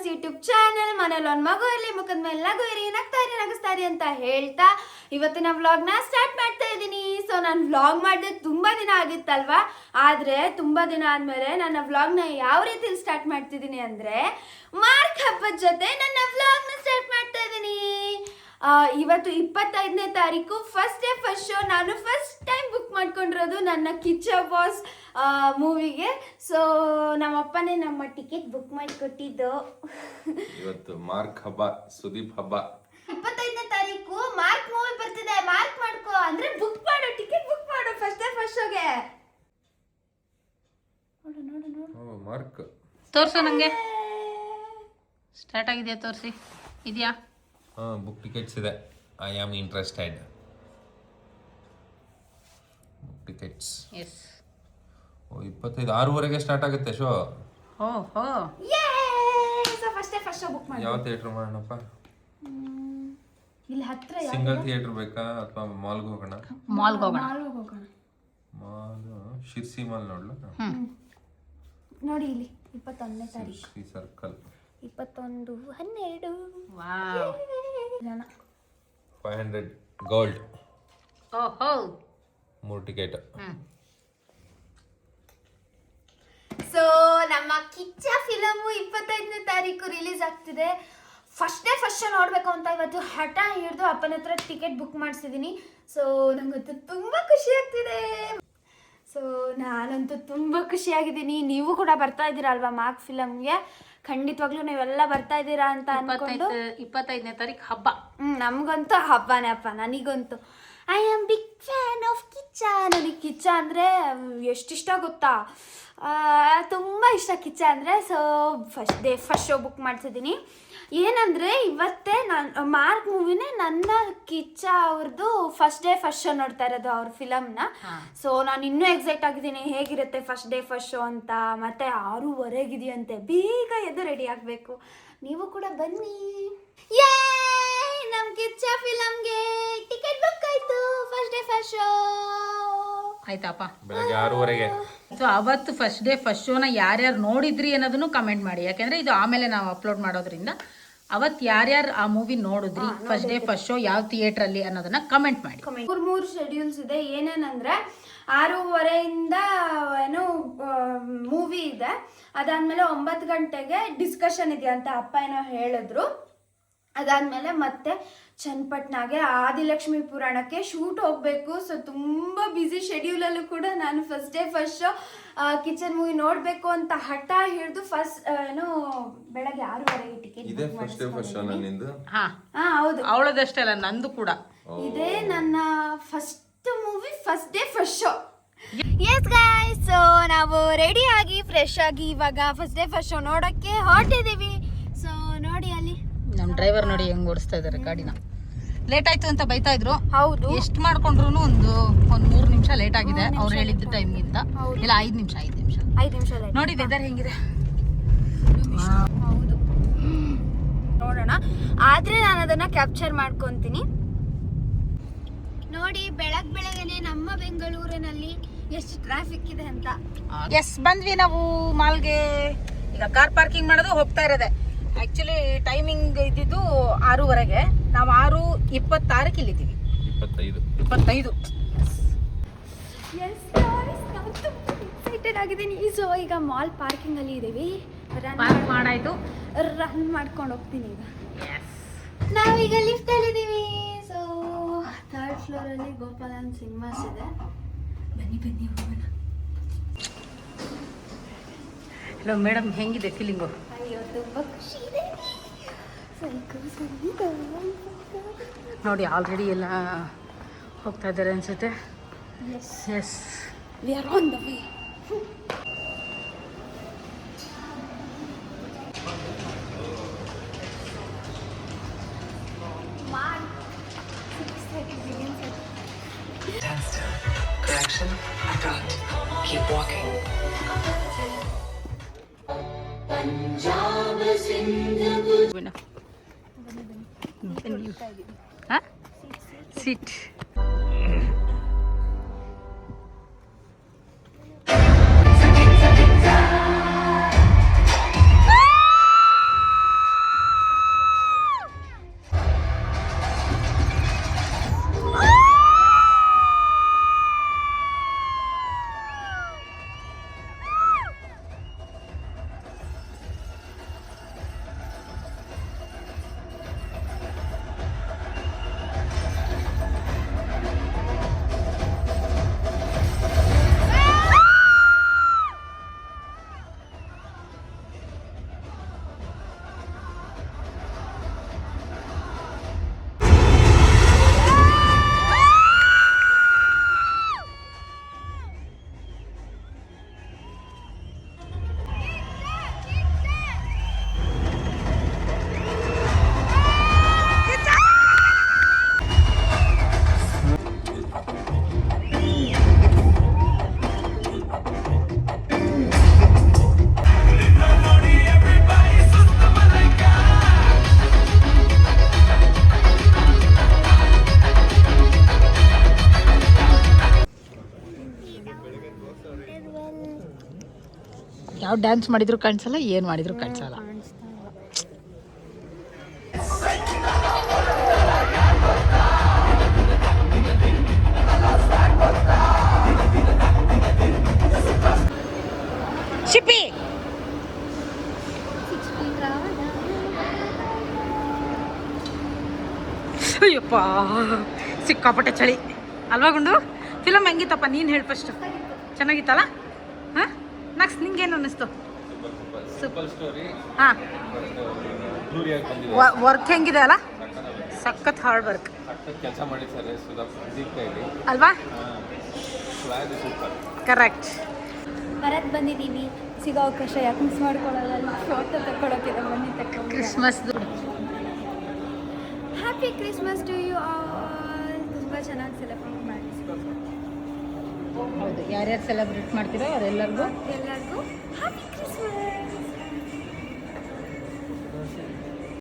Sisters YouTube channel. ಮನೇಲಿ ಒಂದು ಮಗು ಇರಲಿ, ಮುಖದ ಮೇಲೆ ನಗು ಇರಿ, ನಗಿಸ್ತಾರಿ ಅಂತ ಹೇಳ್ತಾ ಇವತ್ತಿನ ವ್ಲಾಗ್ನ ಸ್ಟಾರ್ಟ್ ಮಾಡ್ತಾ ಇದ್ದೀನಿ. ಸೊ ನಾನು ವ್ಲಾಗ್ ಮಾಡಿದೆ ತುಂಬ ದಿನ ಆಗಿತ್ತಲ್ವಾ, ಆದರೆ ತುಂಬ ದಿನ ಆದಮೇಲೆ ನನ್ನ ವ್ಲಾಗ್ನ ಯಾವ ರೀತಿಲಿ ಸ್ಟಾರ್ಟ್ ಮಾಡ್ತಿದ್ದೀನಿ ಅಂದರೆ ಮಾರ್ಕ್ ಹಬ್ಬದ ಜೊತೆ ನನ್ನ ವ್ಲಾಗ್ನ ಸ್ಟಾರ್ಟ್ ಮಾಡ್ತಾ ಇದ್ದೀನಿ. ಇವತ್ತು 25ನೇ ತಾರೀಕು, ಫಸ್ಟ್ ಡೇ ಫಸ್ಟ್ ಶೋ. ನಾನು ಫಸ್ಟ್ ಟೈಮ್ ಬುಕ್ ಮಾಡ್ಕೊಂಡಿರೋದು ನನ್ನ ಕಿಚ್ಚ ಬಾಸ್ ಮೂವಿಗೆ. ಸೊ ನಮ್ಮಪ್ಪನೇ ನಮ್ಮ ಟಿಕೆಟ್ ಬುಕ್ ಮಾಡಿಕೊಟ್ಟಿದ್ದು. ಇವತ್ತು ಮಾರ್ಕ್ ಹಬ್ಬ, ಸುದೀಪ್ ಹಬ್ಬ. 25ನೇ ತಾರೀಕು ಮಾರ್ಕ್ ಮೂವಿ ಬರ್ತಿದೆ, ಮಾರ್ಕ್ ಮಾಡ್ಕೋ ಅಂದ್ರೆ ಬುಕ್ ಮಾಡು, ಟಿಕೆಟ್ ಬುಕ್ ಮಾಡು ಫಸ್ಟ್ ಡೇ ಫಸ್ಟ್ ಶೋಗೆ. ನೋಡು ನೋಡು ನೋಡು ಮಾರ್ಕ್ ತೋರ್ಸು, ನಂಗೆ ಸ್ಟಾರ್ಟ್ ಆಗಿದೆಯಾ? ತೋರಿಸಿ. ಇದೆಯಾ? ಬುಕ್ ಟಿಕೆಟ್ಸ್ ಇದೆ. I am interested. Book tickets. Yes. 25 6:30ಗೆ ಸ್ಟಾರ್ಟ್ ಆಗುತ್ತೆ ಶೋ. ಓಹೋ, ಯೇ! So first day first show book ಮಾಡಿ. ಯಾವ ಥಿಯೇಟರ್ ಮಾಡೋಣಪ್ಪ? ಇಲ್ಲಿ ಹತ್ರ ಸಿಂಗಲ್ ಥಿಯೇಟರ್ ಬೇಕಾ ಅಥವಾ ಮಾಲ್ಗೆ ಹೋಗೋಣ? ಮಾಲ್ಗೆ ಹೋಗೋಣ. ಮಾಲ್ ಶಿರ್ಸಿ ಮಾಲ್ ನೋಡ್ಲಾ? ನೋಡಿ ಇಲ್ಲಿ 21ನೇ ತಾರೀಕು, ಶಿರ್ಸಿ ಸರ್ಕಲ್. 21 12 wow, 500 gold. ಓಹೋ, 3 ಟಿಕೆಟ್. ಸೊ ನಮ್ಮ ಕಿಚ್ಚ ಫಿಲಮು 25ನೇ ತಾರೀಕು ರಿಲೀಸ್ ಆಗ್ತಿದೆ. ಫಸ್ಟ್ ಡೇ ಫಸ್ಟ್ ಶೋ ನೋಡಬೇಕು ಅಂತ ಇವತ್ತು ಹಠ ಹಿಡಿದು ಅಪ್ಪನ ಹತ್ರ ಟಿಕೆಟ್ ಬುಕ್ ಮಾಡಿಸಿದ್ದೀನಿ. ಸೊ ನಂಗಂತೂ ತುಂಬ ಖುಷಿ ಆಗ್ತಿದೆ. ಸೊ ನಾನಂತೂ ತುಂಬ ಖುಷಿಯಾಗಿದ್ದೀನಿ. ನೀವು ಕೂಡ ಬರ್ತಾ ಇದ್ದೀರಲ್ವಾ ಮಾರ್ಕ್ ಫಿಲಮ್ಗೆ? ಖಂಡಿತವಾಗ್ಲೂ ನೀವೆಲ್ಲ ಬರ್ತಾ ಇದ್ದೀರಾ ಅಂತ ಅನ್ಕೊಂಡು. 25ನೇ ತಾರೀಕು ಹಬ್ಬ. ನಮಗಂತೂ ಹಬ್ಬನೇ ಅಪ್ಪ. ನನಗಂತೂ I am big fan of Kichcha. ನನಗೆ ಕಿಚ್ಚ ಅಂದರೆ ಎಷ್ಟಿಷ್ಟ ಗೊತ್ತಾ? ತುಂಬ ಇಷ್ಟ ಕಿಚ್ಚ ಅಂದರೆ. So first day first show book ಮಾಡ್ತಿದ್ದೀನಿ. ಏನಂದರೆ ಇವತ್ತೇ ನಾನು ಮಾರ್ಕ್ ಮೂವಿನೇ ನನ್ನ ಕಿಚ್ಚ ಅವ್ರದ್ದು ಫಸ್ಟ್ ಡೇ ಫಸ್ಟ್ ಶೋ ನೋಡ್ತಾ ಇರೋದು, ಅವ್ರ ಫಿಲಮ್ನ. ಸೊ ನಾನು ಇನ್ನೂ ಎಕ್ಸೈಟ್ ಆಗಿದ್ದೀನಿ ಹೇಗಿರುತ್ತೆ ಫಸ್ಟ್ ಡೇ ಫಸ್ಟ್ ಶೋ ಅಂತ. ಮತ್ತು 6:30 ಬೇಗ ಎದ್ದು ರೆಡಿ ಆಗಬೇಕು. ನೀವು ಕೂಡ ಬನ್ನಿ. ಯೇ! ನಮ್ಮ ಕಿಚ್ಚ ಫಿಲಮ್ಗೆ ಟಿಕೆಟ್ ಬುಕ್ ಆಯಿತು, ಫಸ್ಟ್ ಡೇ ಫಸ್ಟ್ ಶೋ ಆಯ್ತಪ್ಪ. ಬೆಳಗ್ಗೆ 6:30ಗೆ. ಸೊ ಅವತ್ತು ಫಸ್ಟ್ ಡೇ ಫಸ್ಟ್ ಶೋನ ಯಾರ್ಯಾರು ನೋಡಿದ್ರಿ ಅನ್ನೋದನ್ನು ಕಮೆಂಟ್ ಮಾಡಿ. ಯಾಕೆಂದ್ರೆ ಇದು ಆಮೇಲೆ ನಾವು ಅಪ್ಲೋಡ್ ಮಾಡೋದ್ರಿಂದ ಅವತ್ತು ಯಾರ್ಯಾರು ಆ ಮೂವಿ ನೋಡಿದ್ರಿ, ಫಸ್ಟ್ ಡೇ ಫಸ್ಟ್ ಶೋ ಯಾವ ಥಿಯೇಟರ್ ಅಲ್ಲಿ ಅನ್ನೋದನ್ನ ಕಮೆಂಟ್ ಮಾಡಿ. 3 ಶೆಡ್ಯೂಲ್ಸ್ ಇದೆ. ಏನೇನಂದ್ರೆ 6:30 ಏನು ಮೂವಿ ಇದೆ, ಅದಾದ್ಮೇಲೆ 9 ಗಂಟೆಗೆ ಡಿಸ್ಕಷನ್ ಇದೆ ಅಂತ ಅಪ್ಪ ಏನೋ ಹೇಳಿದ್ರು. ಅದಾದಮೇಲೆ ಮತ್ತೆ ಚನ್ನಪಟ್ಟಣಗೆ ಆದಿಲಕ್ಷ್ಮಿ ಪುರಾಣಕ್ಕೆ ಶೂಟ್ ಹೋಗಬೇಕು. ಸೊ ತುಂಬ ಬ್ಯುಸಿ ಶೆಡ್ಯೂಲಲ್ಲೂ ಕೂಡ ನಾನು ಫಸ್ಟ್ ಡೇ ಫಸ್ಟ್ ಶೋ ಕಿಚನ್ ಮೂವಿ ನೋಡಬೇಕು ಅಂತ ಹಠ ಹಿಡಿದು ಫಸ್ಟ್ ಏನೋ ಬೆಳಗ್ಗೆ 6:30ಗೆ ಟಿಕೆಟ್ ಇದೆ. ಫಸ್ಟ್ ಡೇ ಫಸ್ಟ್ ಶೋ ನನ್ನಿಂದು. ಹೌದು, ಅವಳದಷ್ಟೇ ಅಲ್ಲ, ನಂದು ಕೂಡ ಇದೇ ನನ್ನ first movie first day first show. Yes guys, so ನಾವು ರೆಡಿ ಆಗಿ ಫ್ರೆಶ್ ಆಗಿ ಇವಾಗ ಫಸ್ಟ್ ಡೇ ಫಸ್ಟ್ ಶೋ ನೋಡೋಕ್ಕೆ ಹೊರಟಿದ್ದೀವಿ. ಸೊ ನೋಡಿ ಅಲ್ಲಿ ನಮ್ಮ ಡ್ರೈವರ್ ನೋಡಿ ಹೆಂಗ್ ಓಡಿಸ್ತಾ ಇದಾರೆ ಗಾಡಿನ. ಲೇಟ್ ಆಯ್ತು ಅಂತ ಬೈತಾ ಇದ್ರು. ಹೌದು, ಎಷ್ಟು ಮಾಡ್ಕೊಂಡ್ರು ಒಂದು 3 ನಿಮಿಷ ಲೇಟ್ ಆಗಿದೆ ಅವ್ರು ಹೇಳಿದ್ದ ಟೈಮ್ಗಿಂತ. ಇಲ್ಲ 5 ನಿಮಿಷ ನೋಡಿ ವೆದರ್ ಹೆಂಗಿದೆ. ಹೌದು, ನೋಡೋಣ. ಆದ್ರೆ ನಾನು ಅದನ್ನ ಕ್ಯಾಪ್ಚರ್ ಮಾಡ್ಕೊಂತೀನಿ. ನೋಡಿ ಬೆಳಗ್ಗೆನೆ ನಮ್ಮ ಬೆಂಗಳೂರಿನಲ್ಲಿ ಎಷ್ಟು ಟ್ರಾಫಿಕ್ ಇದೆ ಅಂತ. ಎಸ್, ಬಂದ್ವಿ ನಾವು ಮಾಲ್ಗೆ. ಈಗ ಕಾರ್ ಪಾರ್ಕಿಂಗ್ ಮಾಡೋದು ಹೋಗ್ತಾ ಇರೋದೆ. ಆಕ್ಚುಲಿ ಟೈಮಿಂಗ್ ಇದ್ದಿದ್ದು 6:30ಗೆ, ನಾವು 6:26ಕ್ಕೆ ಇಲ್ಲಿದ್ದೀವಿ. 25. ಎಕ್ಸೈಟೆಡ್ ಆಗಿದ್ದೀನಿ. ಸೊ ಈಗ ಮಾಲ್ ಪಾರ್ಕಿಂಗ್ ಅಲ್ಲಿ ಇದ್ದೀವಿ. ಪಾರ್ಕ್ ಮಾಡಾಯ್ತು, ರನ್ ಮಾಡ್ಕೊಂಡು ಹೋಗ್ತೀನಿ. ಈಗ ನಾವೀಗ ಲಿಫ್ಟ್ ಅಲ್ಲಿ ಇದ್ದೀವಿ. ಸೊ 3rd ಫ್ಲೋರ್ ಅಲ್ಲಿ ಗೋಪಾಲನ್ ಸಿನಿಮಾಸ್ ಇದೆ. ಬನ್ನಿ ಹೋಗೋಣ. ಹಲೋ ಮೇಡಮ್, ಹೆಂಗಿದೆ ಫೀಲಿಂಗು? ಅಯ್ಯೋ ತುಂಬ ಖುಷಿ ಇದೆ. ನೋಡಿ ಆಲ್ರೆಡಿ ಎಲ್ಲ ಹೋಗ್ತಾ ಇದ್ದಾರೆ ಅನ್ಸುತ್ತೆ. Yes, we are on the way. Correction, I got. Keep walking. Sit. ನಾವು ಡ್ಯಾನ್ಸ್ ಮಾಡಿದ್ರು ಕಾಣಿಸಲ್ಲ, ಏನು ಮಾಡಿದ್ರು ಕಾಣಿಸಲ್ಲ. ಶಿಪ್ಪಿ ಅಯ್ಯಪ್ಪ ಸಿಕ್ಕಾಪಟ್ಟೆ ಚಳಿ ಅಲ್ವಾ ಗುಂಡು? ಫಿಲಮ್ ಹೆಂಗಿತ್ತಪ್ಪ ನೀನು ಹೇಳಿ ಫಸ್ಟ್. ಚೆನ್ನಾಗಿತ್ತಲ್ಲ? ಹಾಂ, ನೆಕ್ಸ್ಟ್ ನಿಂಗೇನು ಅನ್ನಿಸ್ತು? Simple story. ಹಾಂ, ಅದ್ದೂರಿಯಾಗಿ ಬಂದಿದೆ. ವರ್ಕ್ ಹೆಂಗಿದೆ ಅಲ್ಲ? ಸಖತ್ ಹಾರ್ಡ್ ವರ್ಕ್. ಕೆಲಸ ಮಾಡಿದ್ದಾರೆ ಸುದೀಪ್ ಕೈಲಿ ಅಲ್ವಾ? ಸೂಪರ್. ಕರೆಕ್ಟ್. ಬರತ್ ಬಂದಿದ್ದೀವಿ, ಸಿಗೋ ಅವಕಾಶ ಯಾಕೆ ಮಿಸ್ ಮಾಡ್ಕೊಳ್ಳಲ್ಲ. ಫೋಟೋ ತಗೊಳಕ್ಕಿದೆ, ಬನ್ನಿ ತಗೊಂಡು. Christmas happy Christmas to you all. ತುಂಬ ಚೆನ್ನಾಗಿ ಸೆಲೆಬ್ರೇಟ್ ಮಾಡಿ. ಹೌದು, ಯಾರ್ಯಾರು ಸೆಲೆಬ್ರೇಟ್ ಮಾಡ್ತೀರೋ ಅವರೆಲ್ಲರಿಗೂ ಎಲ್ಲರಿಗೂ ಹ್ಯಾಪಿ ಕ್ರಿಸ್ಮಸ್.